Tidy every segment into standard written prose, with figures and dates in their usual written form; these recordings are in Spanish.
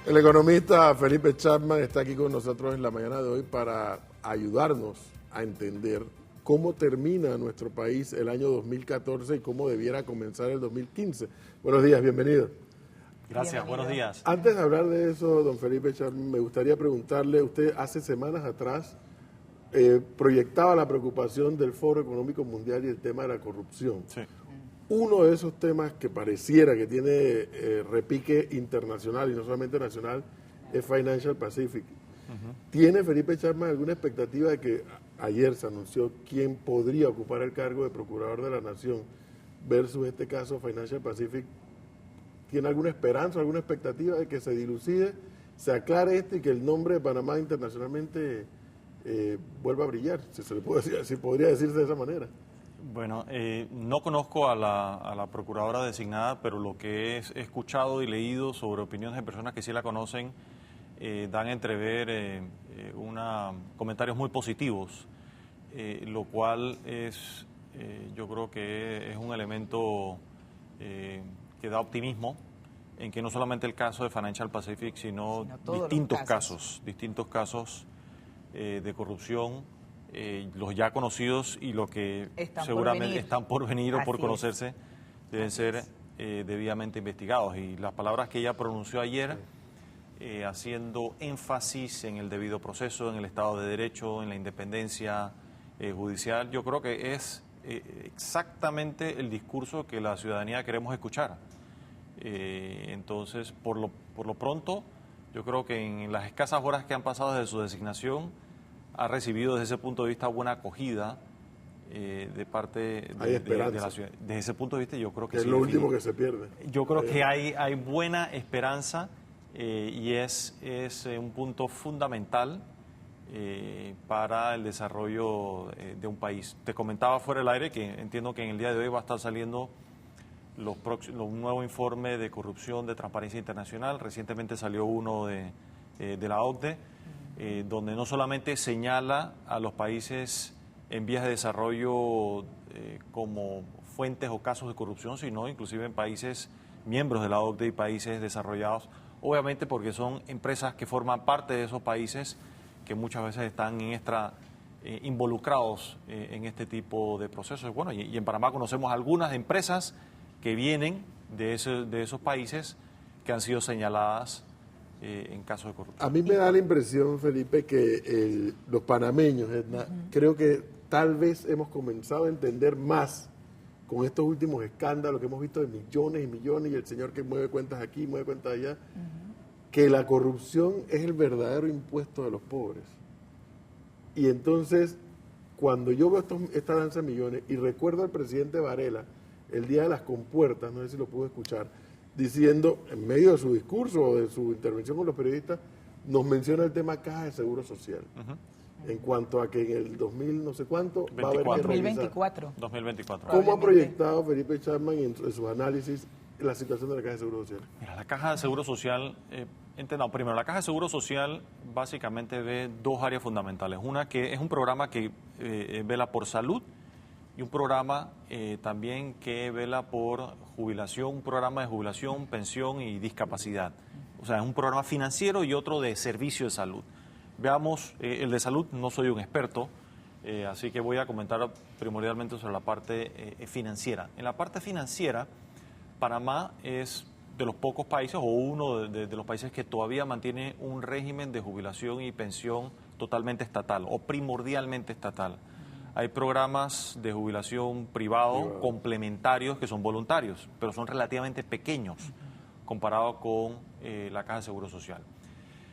El economista Felipe Chapman está aquí con nosotros en la mañana de hoy para ayudarnos a entender cómo termina nuestro país el año 2014 y cómo debiera comenzar el 2015. Buenos días, bienvenido. Gracias, buenos días. Antes de hablar de eso, don Felipe Chapman, me gustaría preguntarle, usted hace semanas atrás proyectaba la preocupación del Foro Económico Mundial y el tema de la corrupción. Sí. Uno de esos temas que pareciera que tiene repique internacional y no solamente nacional es Financial Pacific. ¿Tiene Felipe Chapman alguna expectativa de que ayer se anunció quién podría ocupar el cargo de Procurador de la Nación versus este caso Financial Pacific? ¿Tiene alguna esperanza, alguna expectativa de que se dilucide, se aclare esto y que el nombre de Panamá internacionalmente vuelva a brillar? Si se le puede decir, si podría decirse de esa manera. Bueno, no conozco a la procuradora designada, pero lo que he escuchado y leído sobre opiniones de personas que sí la conocen dan a entrever comentarios muy positivos, lo cual es, yo creo que es un elemento que da optimismo en que no solamente el caso de Financial Pacific, sino distintos casos de corrupción, los ya conocidos y los que seguramente están por venir o por conocerse, deben ser debidamente investigados. Y las palabras que ella pronunció ayer, haciendo énfasis en el debido proceso, en el Estado de Derecho, en la independencia judicial, yo creo que es exactamente el discurso que la ciudadanía queremos escuchar. Entonces, por lo pronto, yo creo que en las escasas horas que han pasado desde su designación, ha recibido desde ese punto de vista buena acogida de parte de la ciudad. Desde ese punto de vista yo creo que es sí, lo último que se pierde. Yo creo que hay buena esperanza y es un punto fundamental para el desarrollo de un país. Te comentaba fuera del aire que entiendo que en el día de hoy va a estar saliendo un nuevo informe de corrupción de Transparencia Internacional. Recientemente salió uno de la OCDE, donde no solamente señala a los países en vías de desarrollo como fuentes o casos de corrupción, sino inclusive en países miembros de la OCDE y países desarrollados, obviamente porque son empresas que forman parte de esos países que muchas veces están involucrados en este tipo de procesos. Bueno, y en Panamá conocemos algunas empresas que vienen de esos países que han sido señaladas en casos de corrupción. A mí me da la impresión, Felipe, que los panameños, Edna, creo que tal vez hemos comenzado a entender más con estos últimos escándalos que hemos visto de millones y millones y el señor que mueve cuentas aquí, mueve cuentas allá, que la corrupción es el verdadero impuesto de los pobres. Y entonces, cuando yo veo esta danza de millones y recuerdo al presidente Varela el día de las compuertas, no sé si lo pude escuchar, diciendo, en medio de su discurso o de su intervención con los periodistas, nos menciona el tema Caja de Seguro Social. En cuanto a que en el 2000 no sé cuánto 24. va a haber que revisar. 2024. ¿Cómo ha proyectado Felipe Chapman en sus análisis la situación de la Caja de Seguro Social? Mira, la Caja de Seguro Social, primero, la Caja de Seguro Social básicamente ve dos áreas fundamentales. Una que es un programa que vela por salud y un programa también que vela por jubilación, un programa de jubilación, pensión y discapacidad. O sea, es un programa financiero y otro de servicio de salud. Veamos, el de salud, no soy un experto, así que voy a comentar primordialmente sobre la parte financiera. En la parte financiera, Panamá es de los pocos países, o uno de los países que todavía mantiene un régimen de jubilación y pensión totalmente estatal, o primordialmente estatal. Hay programas de jubilación privado complementarios que son voluntarios, pero son relativamente pequeños comparado con la Caja de Seguro Social.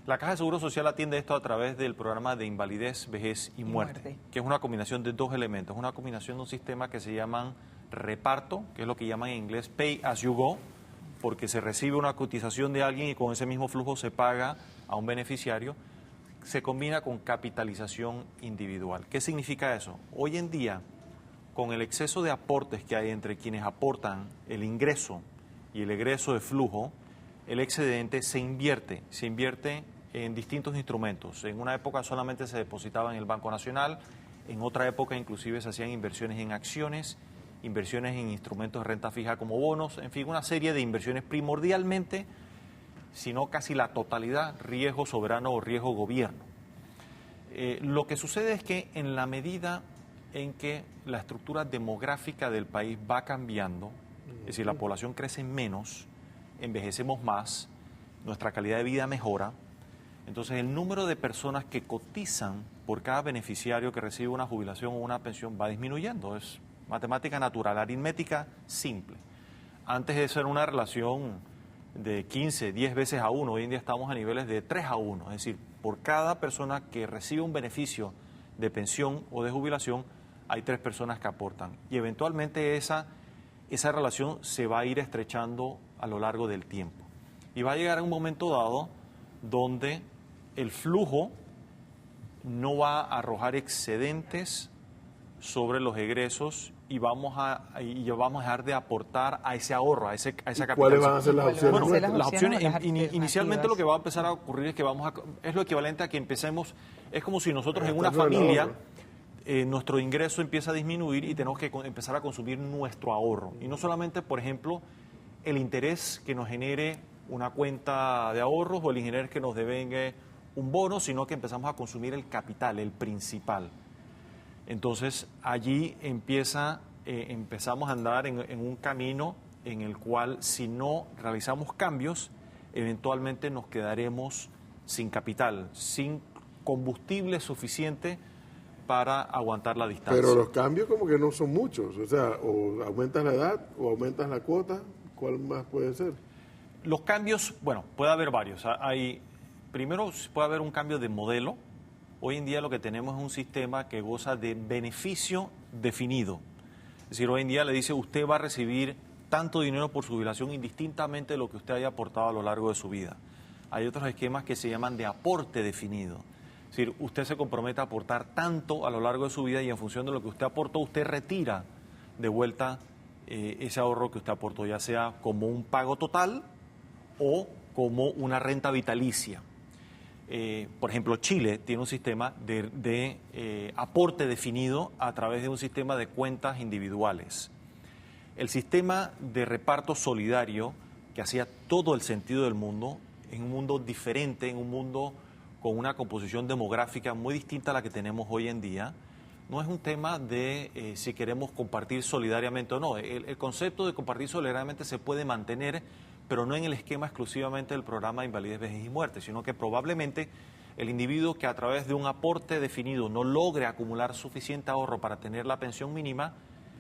La Caja de Seguro Social atiende esto a través del programa de invalidez, vejez y muerte, que es una combinación de dos elementos. Una combinación de un sistema que se llaman reparto, que es lo que llaman en inglés pay as you go, porque se recibe una cotización de alguien y con ese mismo flujo se paga a un beneficiario. Se combina con capitalización individual. ¿Qué significa eso? Hoy en día, con el exceso de aportes que hay entre quienes aportan el ingreso y el egreso de flujo, el excedente se invierte en distintos instrumentos. En una época solamente se depositaba en el Banco Nacional, en otra época inclusive se hacían inversiones en acciones, inversiones en instrumentos de renta fija como bonos, en fin, una serie de inversiones primordialmente sino casi la totalidad riesgo soberano o riesgo gobierno. Lo que sucede es que en la medida en que la estructura demográfica del país va cambiando, es decir, la población crece menos, envejecemos más, nuestra calidad de vida mejora, entonces el número de personas que cotizan por cada beneficiario que recibe una jubilación o una pensión va disminuyendo. Es matemática natural, aritmética simple. Antes de ser una relación de 15, 10 veces a 1, hoy en día estamos a niveles de 3 a 1, es decir, por cada persona que recibe un beneficio de pensión o de jubilación, hay 3 personas que aportan. Y eventualmente esa relación se va a ir estrechando a lo largo del tiempo. Y va a llegar a un momento dado donde el flujo no va a arrojar excedentes sobre los egresos y vamos a dejar de aportar a ese ahorro, a esa capital. ¿Cuáles van a ser las opciones? Bueno, las opciones inicialmente lo que va a empezar a ocurrir es que es lo equivalente a que empecemos, es como si nosotros en una familia nuestro ingreso empieza a disminuir y tenemos que empezar a consumir nuestro ahorro. Y no solamente, por ejemplo, el interés que nos genere una cuenta de ahorros o el interés que nos devenga un bono, sino que empezamos a consumir el capital, el principal. Entonces, allí empezamos a andar en un camino en el cual, si no realizamos cambios, eventualmente nos quedaremos sin capital, sin combustible suficiente para aguantar la distancia. Pero los cambios como que no son muchos, o sea, o aumentas la edad o aumentas la cuota, ¿cuál más puede ser? Los cambios, bueno, puede haber varios. Primero puede haber un cambio de modelo. Hoy en día lo que tenemos es un sistema que goza de beneficio definido. Es decir, hoy en día le dice usted va a recibir tanto dinero por su jubilación indistintamente de lo que usted haya aportado a lo largo de su vida. Hay otros esquemas que se llaman de aporte definido. Es decir, usted se compromete a aportar tanto a lo largo de su vida y en función de lo que usted aportó, usted retira de vuelta ese ahorro que usted aportó, ya sea como un pago total o como una renta vitalicia. Por ejemplo, Chile tiene un sistema de aporte definido a través de un sistema de cuentas individuales. El sistema de reparto solidario, que hacía todo el sentido del mundo, en un mundo diferente, en un mundo con una composición demográfica muy distinta a la que tenemos hoy en día, no es un tema de si queremos compartir solidariamente o no. El concepto de compartir solidariamente se puede mantener, pero no en el esquema exclusivamente del programa de invalidez, vejez y muerte, sino que probablemente el individuo que a través de un aporte definido no logre acumular suficiente ahorro para tener la pensión mínima,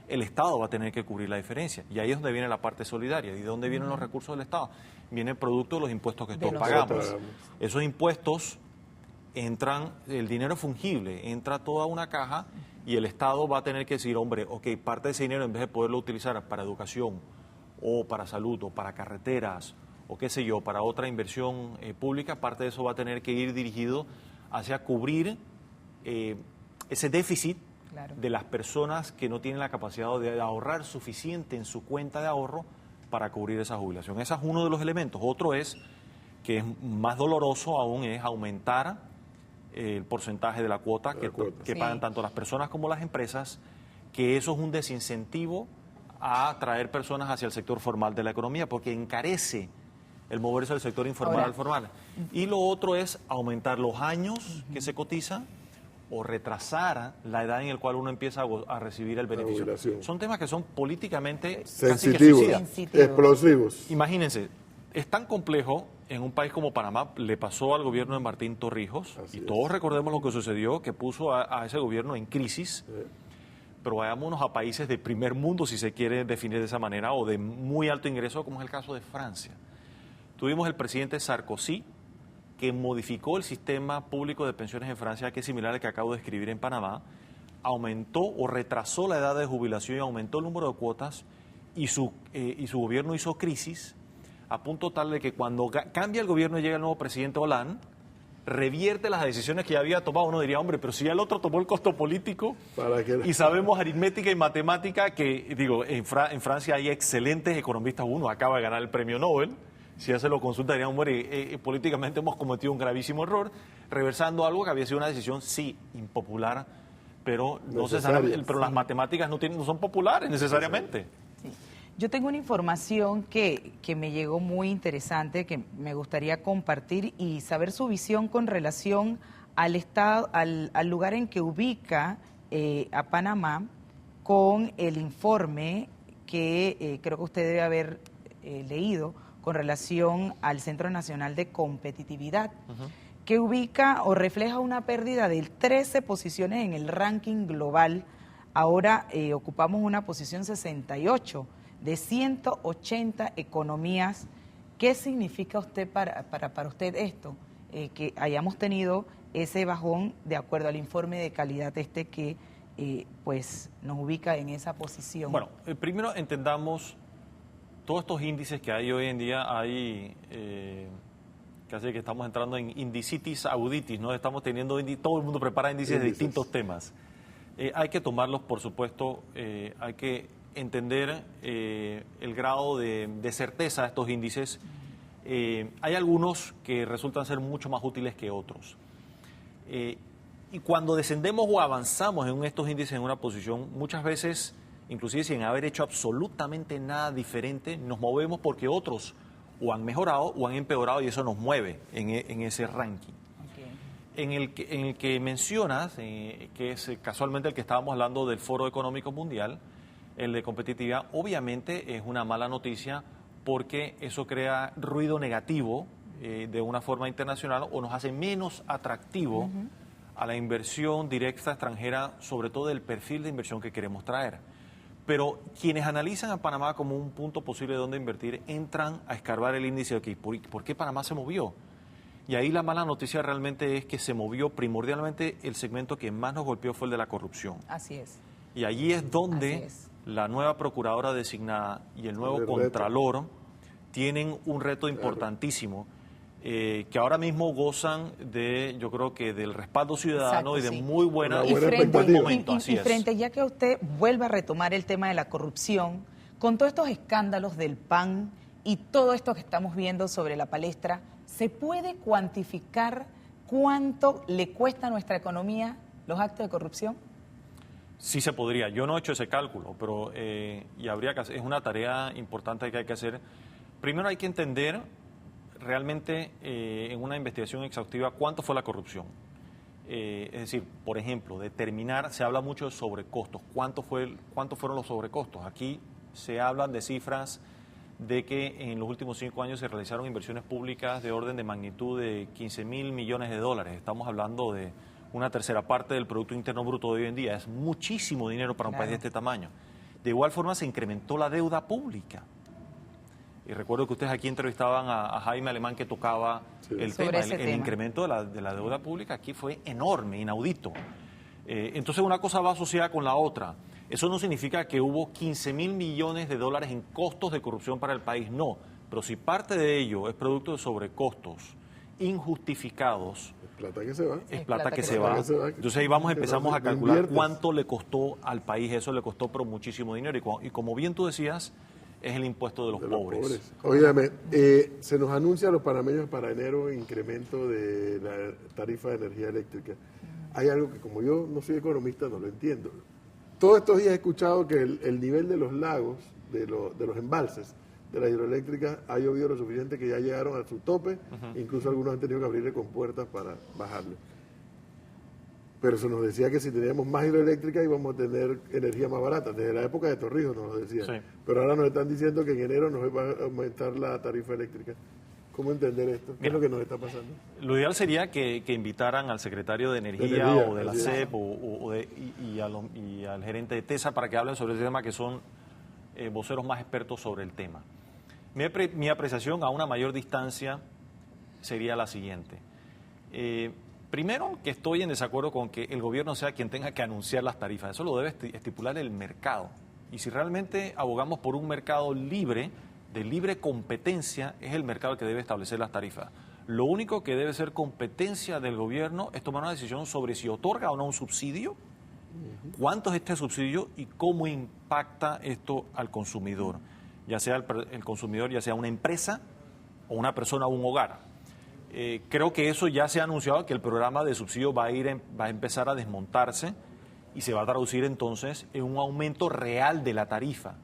el Estado va a tener que cubrir la diferencia. Y ahí es donde viene la parte solidaria. ¿Y de dónde vienen los recursos del Estado? Viene producto de los impuestos que todos pagamos. Esos impuestos entran, el dinero es fungible, entra toda una caja y el Estado va a tener que decir, hombre, ok, parte de ese dinero en vez de poderlo utilizar para educación o para salud o para carreteras o qué sé yo, para otra inversión pública, parte de eso va a tener que ir dirigido hacia cubrir ese déficit de las personas que no tienen la capacidad de ahorrar suficiente en su cuenta de ahorro para cubrir esa jubilación. Ese es uno de los elementos. Otro es, que es más doloroso aún, es aumentar el porcentaje de la cuota que pagan tanto las personas como las empresas, que eso es un desincentivo a atraer personas hacia el sector formal de la economía, porque encarece el moverse del sector informal al formal. Y lo otro es aumentar los años que se cotizan o retrasar la edad en la cual uno empieza a recibir el beneficio. Son temas que son políticamente sensitivos, explosivos. Imagínense, es tan complejo, en un país como Panamá le pasó al gobierno de Martín Torrijos, y todos recordemos lo que sucedió, que puso a ese gobierno en crisis, pero vayámonos a países de primer mundo, si se quiere definir de esa manera, o de muy alto ingreso, como es el caso de Francia. Tuvimos el presidente Sarkozy, que modificó el sistema público de pensiones en Francia, que es similar al que acabo de describir en Panamá, aumentó o retrasó la edad de jubilación y aumentó el número de cuotas, y su gobierno hizo crisis, a punto tal de que cuando cambia el gobierno y llega el nuevo presidente Hollande, revierte las decisiones que ya había tomado. Uno diría, hombre, pero si ya el otro tomó el costo político, y sabemos aritmética y matemática que, digo, en Francia hay excelentes economistas, uno acaba de ganar el premio Nobel. Si ya se lo consulta, dirían, hombre, políticamente hemos cometido un gravísimo error, reversando algo que había sido una decisión, sí, impopular, pero, pero las matemáticas no son populares necesariamente. Sí. Yo tengo una información que me llegó muy interesante, que me gustaría compartir y saber su visión con relación al estado, al lugar en que ubica a Panamá con el informe que creo que usted debe haber leído con relación al Centro Nacional de Competitividad, que ubica o refleja una pérdida de 13 posiciones en el ranking global. Ahora ocupamos una posición 68 de 180 economías. ¿Qué significa usted para usted esto? Que hayamos tenido ese bajón de acuerdo al informe de calidad que pues nos ubica en esa posición. Bueno, primero entendamos todos estos índices que hay hoy en día. Hay casi que estamos entrando en indicitis auditis, ¿no? Estamos teniendo, todo el mundo prepara índices de distintos temas. Hay que tomarlos, por supuesto, hay que entender el grado de certeza de estos índices. Hay algunos que resultan ser mucho más útiles que otros. Y cuando descendemos o avanzamos en estos índices en una posición, muchas veces, inclusive sin haber hecho absolutamente nada diferente, nos movemos porque otros o han mejorado o han empeorado y eso nos mueve en ese ranking. En el que mencionas, que es casualmente el que estábamos hablando del Foro Económico Mundial, el de competitividad, obviamente es una mala noticia porque eso crea ruido negativo de una forma internacional o nos hace menos atractivo a la inversión directa extranjera, sobre todo del perfil de inversión que queremos traer. Pero quienes analizan a Panamá como un punto posible de donde invertir, entran a escarbar el índice de aquí. ¿Por qué Panamá se movió? Y ahí la mala noticia realmente es que se movió primordialmente el segmento que más nos golpeó fue el de la corrupción. Así es. Y allí es donde la nueva procuradora designada y el nuevo contralor tienen un reto importantísimo, que ahora mismo gozan de, yo creo que del respaldo ciudadano. Exacto, y de muy buena momento. Y frente, ya que usted vuelve a retomar el tema de la corrupción, con todos estos escándalos del PAN y todo esto que estamos viendo sobre la palestra, ¿se puede cuantificar cuánto le cuesta a nuestra economía los actos de corrupción? Sí se podría. Yo no he hecho ese cálculo, pero y habría que hacer, es una tarea importante que hay que hacer. Primero hay que entender realmente en una investigación exhaustiva cuánto fue la corrupción. Es decir, por ejemplo, determinar, se habla mucho de sobrecostos. ¿Cuánto fueron los sobrecostos? Aquí se hablan de cifras de que en los últimos 5 años se realizaron inversiones públicas de orden de magnitud de 15.000 millones de dólares. Estamos hablando de una tercera parte del Producto Interno Bruto de hoy en día. Es muchísimo dinero para un país de este tamaño. De igual forma se incrementó la deuda pública. Y recuerdo que ustedes aquí entrevistaban a Jaime Alemán que tocaba el tema. El incremento de la deuda pública aquí fue enorme, inaudito. Entonces una cosa va asociada con la otra. Eso no significa que hubo 15.000 millones de dólares en costos de corrupción para el país, no. Pero si parte de ello es producto de sobrecostos injustificados, es plata que se va. Es plata que se va. Entonces ahí empezamos a calcular cuánto le costó al país. Eso le costó pero muchísimo dinero. Y como bien tú decías, es el impuesto de los pobres. Óigame, se nos anuncia a los panameños para enero incremento de la tarifa de energía eléctrica. Hay algo que como yo no soy economista no lo entiendo. Todos estos días he escuchado que el nivel de los lagos, de los embalses, de las hidroeléctricas, ha llovido lo suficiente que ya llegaron a su tope, incluso algunos han tenido que abrirle compuertas para bajarle. Pero se nos decía que si teníamos más hidroeléctricas íbamos a tener energía más barata, desde la época de Torrijos nos lo decían. Sí. Pero ahora nos están diciendo que en enero nos va a aumentar la tarifa eléctrica. ¿Cómo entender esto? ¿Qué es lo que nos está pasando? Lo ideal sería que invitaran al secretario de Energía o de la CEP y al gerente de TESA para que hablen sobre ese tema, que son voceros más expertos sobre el tema. Mi apreciación a una mayor distancia sería la siguiente. Primero, que estoy en desacuerdo con que el gobierno sea quien tenga que anunciar las tarifas. Eso lo debe estipular el mercado. Y si realmente abogamos por un mercado libre, de libre competencia, es el mercado el que debe establecer las tarifas. Lo único que debe ser competencia del gobierno es tomar una decisión sobre si otorga o no un subsidio, cuánto es este subsidio y cómo impacta esto al consumidor, ya sea el consumidor, ya sea una empresa o una persona o un hogar. Creo que eso ya se ha anunciado, que el programa de subsidio va a empezar a desmontarse y se va a traducir entonces en un aumento real de la tarifa.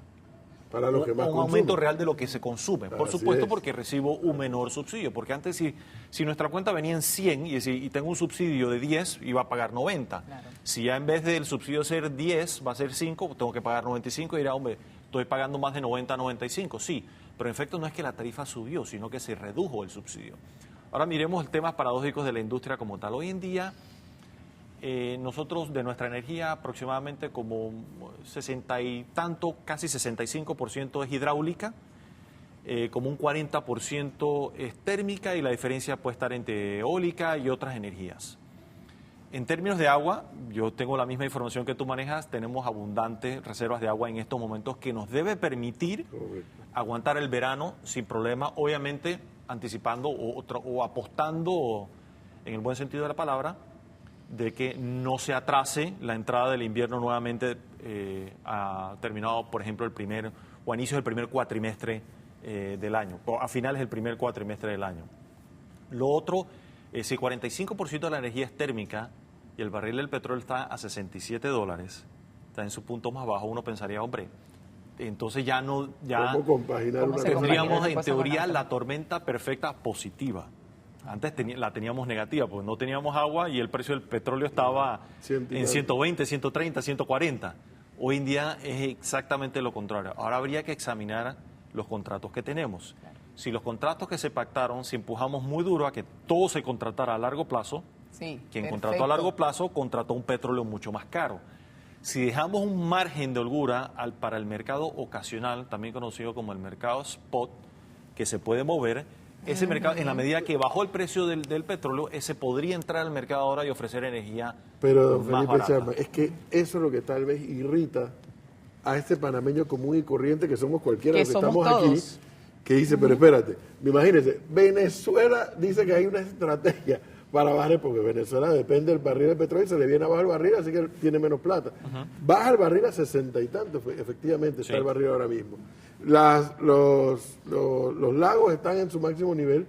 Para los que más un consumen. aumento real de lo que se consume. Por Así supuesto, es. porque recibo un menor subsidio. Porque antes, si nuestra cuenta venía en 100 y tengo un subsidio de 10, iba a pagar 90. Claro. Si ya en vez del subsidio ser 10, va a ser 5, tengo que pagar 95 y dirá, hombre, estoy pagando más de 90 a 95. Sí, pero en efecto no es que la tarifa subió, sino que se redujo el subsidio. Ahora miremos temas paradójicos de la industria como tal. Hoy en día, nosotros de nuestra energía aproximadamente como 60 y tanto, casi 65% es hidráulica, como un 40% es térmica y la diferencia puede estar entre eólica y otras energías. En términos de agua, yo tengo la misma información que tú manejas, tenemos abundantes reservas de agua en estos momentos que nos debe permitir aguantar el verano sin problema, obviamente anticipando o apostando, en el buen sentido de la palabra, de que no se atrase la entrada del invierno nuevamente a terminado, por ejemplo, a inicios del primer cuatrimestre del año, o a finales del primer cuatrimestre del año. Lo otro, si 45% de la energía es térmica y el barril del petróleo está a $67, está en su punto más bajo, uno pensaría, hombre, entonces ya no... ¿Cómo compaginar ¿Cómo una se cosa? Tendríamos en Cosa teoría con la tormenta perfecta positiva. Antes la teníamos negativa, porque no teníamos agua y el precio del petróleo estaba en 120, 130, 140. Hoy en día es exactamente lo contrario. Ahora habría que examinar los contratos que tenemos. Si los contratos que se pactaron, si empujamos muy duro a que todo se contratara a largo plazo, Sí, quien perfecto. contrató a largo plazo contrató un petróleo mucho más caro. Si dejamos un margen de holgura para el mercado ocasional, también conocido como el mercado spot, que se puede mover, ese mercado, en la medida que bajó el precio del petróleo, ese podría entrar al mercado ahora y ofrecer energía Pero, don más Felipe barata. Chapman, es que eso es lo que tal vez irrita a este panameño común y corriente que somos cualquiera de Que los que somos estamos todos. aquí, que dice, pero espérate, imagínense, Venezuela dice que hay una estrategia para bajar, porque Venezuela depende del barril de petróleo y se le viene abajo el barril, así que tiene menos plata. Baja el barril a 60 y tanto, efectivamente está Sí. el barril ahora mismo. Los lagos están en su máximo nivel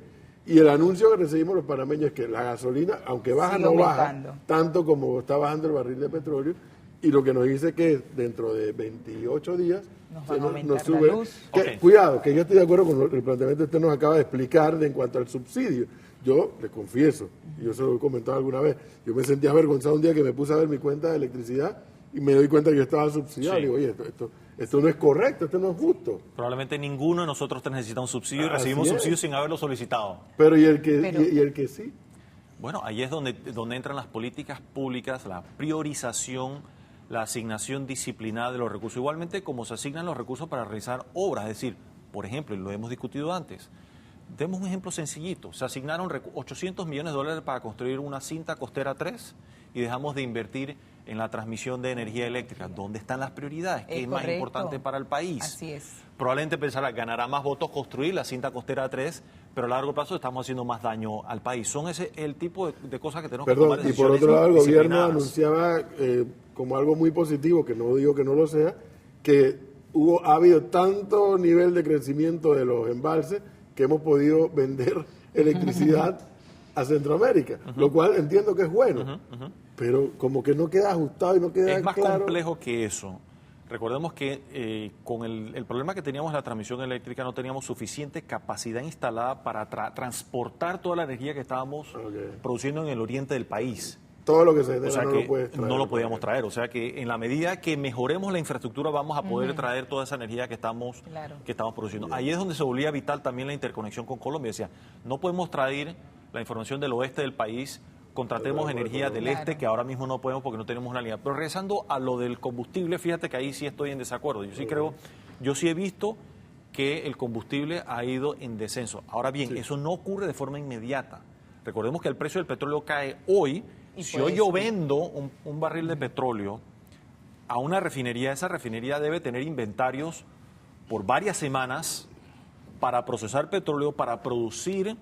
y el anuncio que recibimos los panameños es que la gasolina, aunque baja, Sigue no baja aumentando. tanto como está bajando el barril de petróleo, y lo que nos dice que dentro de 28 días Nos se van a aumentar la sube. luz. Que, Ok. Cuidado, que yo estoy de acuerdo con el planteamiento que usted nos acaba de explicar en cuanto al subsidio. Yo le confieso, y yo se lo he comentado alguna vez, yo me sentía avergonzado un día que me puse a ver mi cuenta de electricidad y me doy cuenta que yo estaba subsidiado. Sí. Y digo, oye, esto no es correcto, esto no es justo. Probablemente ninguno de nosotros necesita un subsidio y Así recibimos es. subsidio sin haberlo solicitado. Pero y el que, Pero- y el que sí. Bueno, ahí es donde entran las políticas públicas, la priorización, la asignación disciplinada de los recursos. Igualmente como se asignan los recursos para realizar obras, es decir, por ejemplo, y lo hemos discutido antes, demos un ejemplo sencillito, se asignaron $800 millones para construir una cinta costera 3 y dejamos de invertir en la transmisión de energía eléctrica. ¿Dónde están las prioridades? ¿Qué Es es más correcto. importante para el país? Así es. Probablemente pensará, ganará más votos construir la cinta costera 3, pero a largo plazo estamos haciendo más daño al país. Son el tipo de cosas que tenemos que Perdón, tomar y por decisiones otro lado el gobierno disciplinadas. anunciaba como algo muy positivo, que no digo que no lo sea, que ha habido tanto nivel de crecimiento de los embalses que hemos podido vender electricidad a Centroamérica, lo cual entiendo que es bueno, pero como que no queda ajustado y no queda Es más claro. complejo que eso. Recordemos que con el problema que teníamos en la transmisión eléctrica no teníamos suficiente capacidad instalada para transportar toda la energía que estábamos produciendo en el oriente del país. Todo lo que se genera O sea no que lo puedes traer. no lo podíamos traer. O sea que en la medida que mejoremos la infraestructura vamos a poder traer toda esa energía que estamos produciendo. Ahí es donde se volvía vital también la interconexión con Colombia. Decía, no podemos traer la información del oeste del país, contratemos energía del este, que ahora mismo no podemos porque no tenemos una línea. Pero regresando a lo del combustible, fíjate que ahí sí estoy en desacuerdo. Yo sí he visto que el combustible ha ido en descenso. Ahora bien, eso no ocurre de forma inmediata. Recordemos que el precio del petróleo cae hoy. Y Si pues, hoy yo vendo un barril de petróleo a una refinería, esa refinería debe tener inventarios por varias semanas para procesar petróleo, para producir.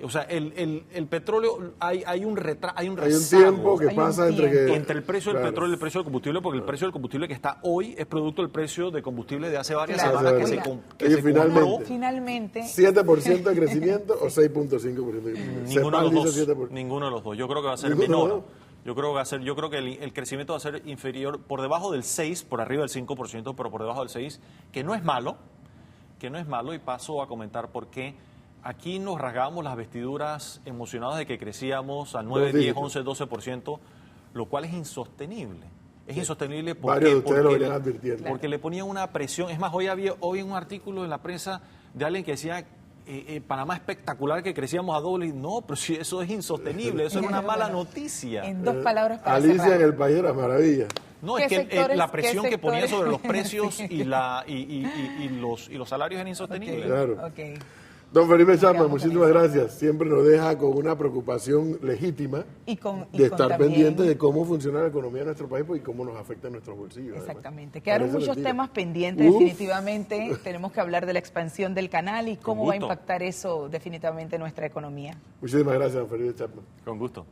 O sea, el petróleo, hay un rezago. Hay un tiempo que Hay un pasa entre Entre el precio del Claro. petróleo y el precio del combustible, porque el precio del combustible que está hoy es producto del precio de combustible de hace varias Claro. semanas que Oiga, que oye, se finalmente. compró. Finalmente, 7% de crecimiento o 6.5% de crecimiento. Ninguno de, CEPAL los dice dos, 7%. ninguno de los dos. Yo creo que va a ser Ninguno de los menor. dos. Yo creo que el crecimiento va a ser inferior, por debajo del 6, por arriba del 5%, pero por debajo del 6, que no es malo, y paso a comentar por qué. Aquí nos rasgábamos las vestiduras emocionados de que crecíamos al 9, 10, 11, 12%, lo cual es insostenible. Es insostenible porque le ponían una presión. Es más, hoy un artículo en la prensa de alguien que decía Panamá espectacular, que crecíamos a doble. No, pero si eso es insostenible, eso es una mala noticia. En 2 palabras para Alicia cerrar. en el País de las Maravillas. No, es que la presión que ponía sobre los precios y los salarios era insostenible. Claro. Okay. Don Felipe Chapman, muchísimas gracias. Siempre nos deja con una preocupación legítima de estar pendiente de cómo funciona la economía de nuestro país y cómo nos afecta en nuestros bolsillos. Exactamente. Además. Quedaron muchos temas pendientes, definitivamente. Tenemos que hablar de la expansión del canal y cómo va a impactar eso definitivamente en nuestra economía. Muchísimas gracias, don Felipe Chapman. Con gusto.